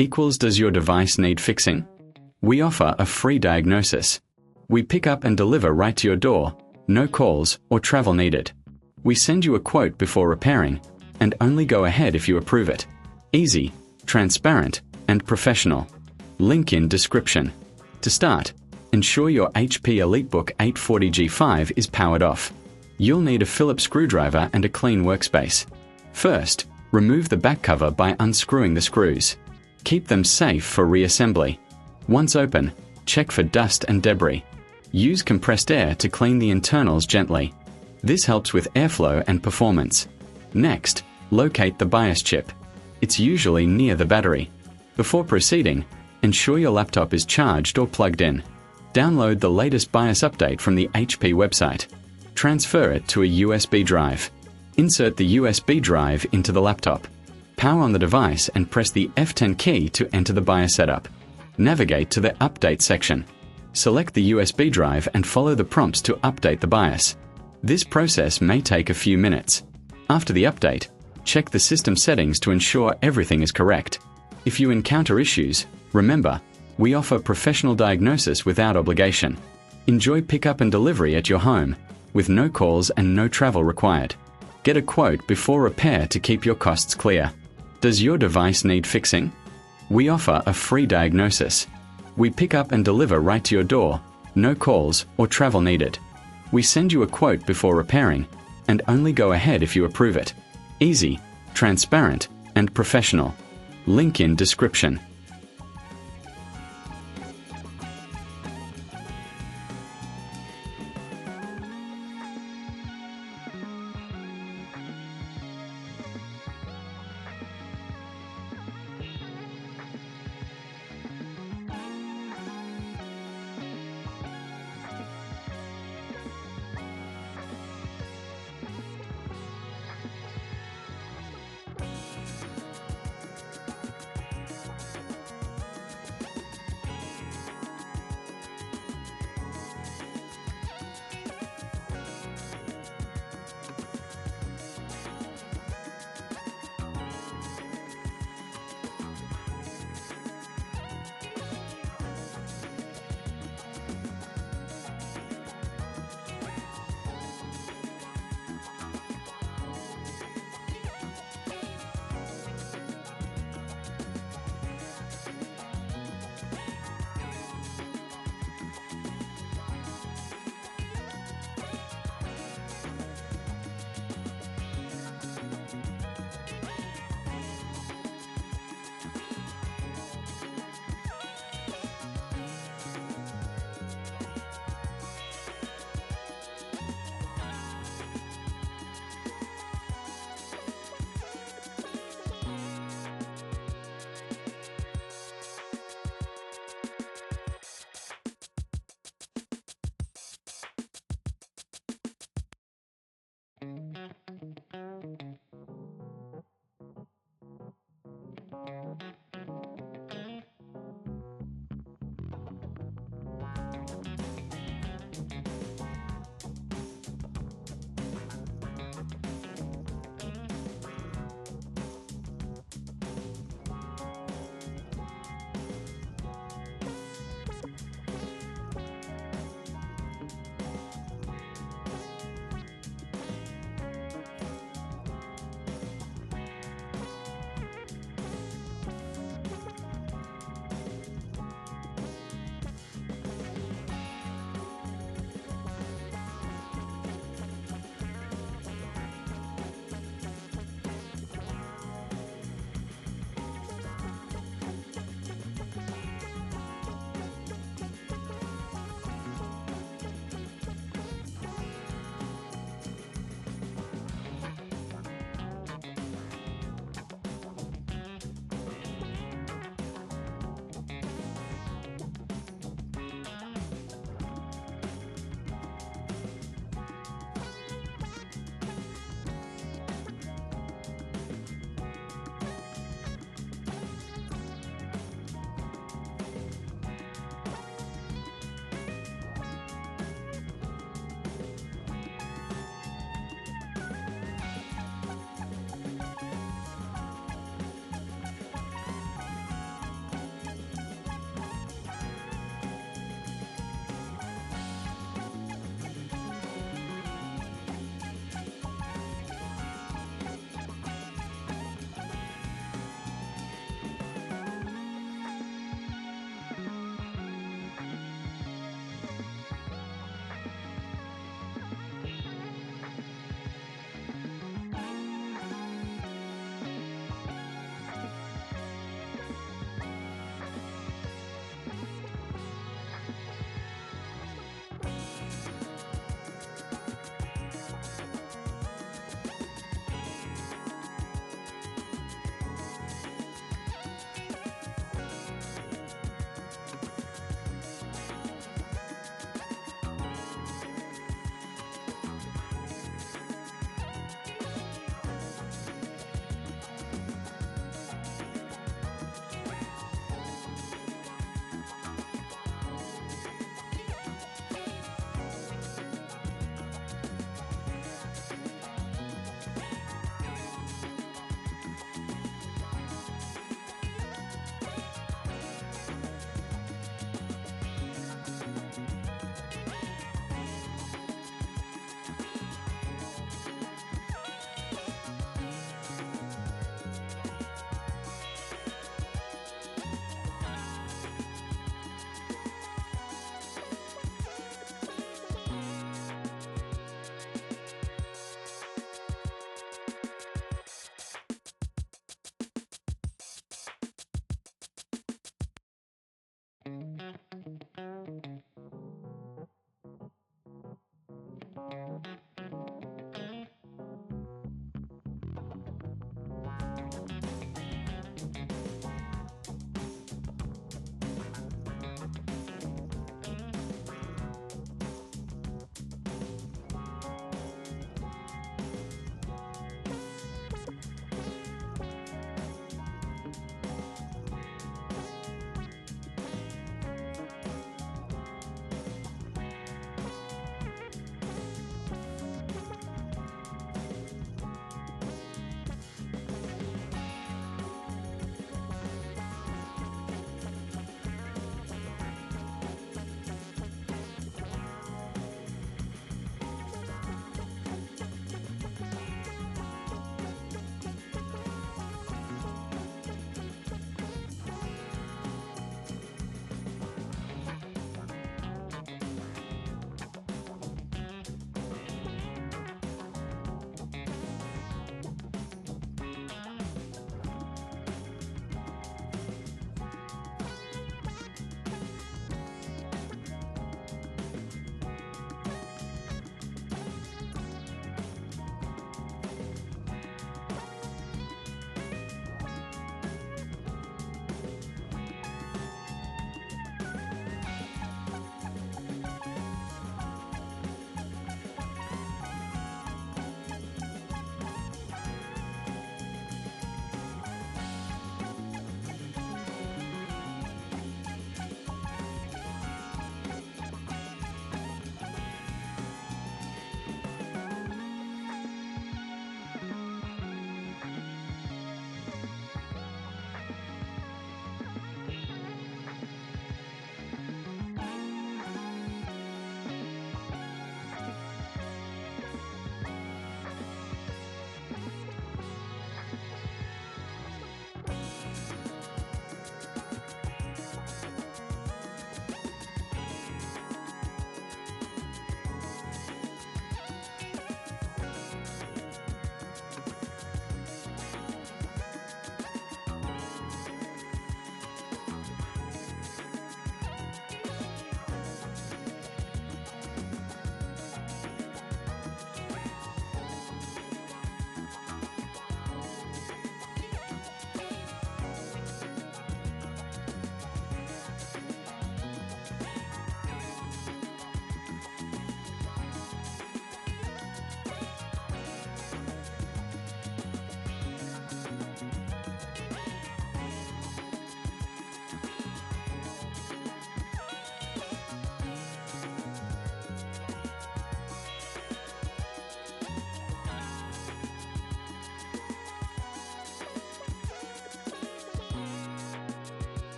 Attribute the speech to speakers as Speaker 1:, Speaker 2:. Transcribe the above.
Speaker 1: equals does your device need fixing? We offer a free diagnosis. We pick up and deliver right to your door, no calls or travel needed. We send you a quote before repairing, and only go ahead if you approve it. Easy, transparent, and professional. Link in description. To start, ensure your HP EliteBook 840G5 is powered off. You'll need a Phillips screwdriver and a clean workspace. First, remove the back cover by unscrewing the screws. Keep them safe for reassembly. Once open, check for dust and debris. Use compressed air to clean the internals gently. This helps with airflow and performance. Next, locate the BIOS chip. It's usually near the battery. Before proceeding, ensure your laptop is charged or plugged in. Download the latest BIOS update from the HP website. Transfer it to a USB drive. Insert the USB drive into the laptop. Power on the device and press the F10 key to enter the BIOS setup. Navigate to the Update section. Select the USB drive and follow the prompts to update the BIOS. This process may take a few minutes. After the update, check the system settings to ensure everything is correct. If you encounter issues, remember, we offer professional diagnosis without obligation. Enjoy pickup and delivery at your home, with no calls and no travel required. Get a quote before repair to keep your costs clear. Does your device need fixing? We offer a free diagnosis. We pick up and deliver right to your door, no calls or travel needed. We send you a quote before repairing, and only go ahead if you approve it. Easy, transparent, and professional. Link in description.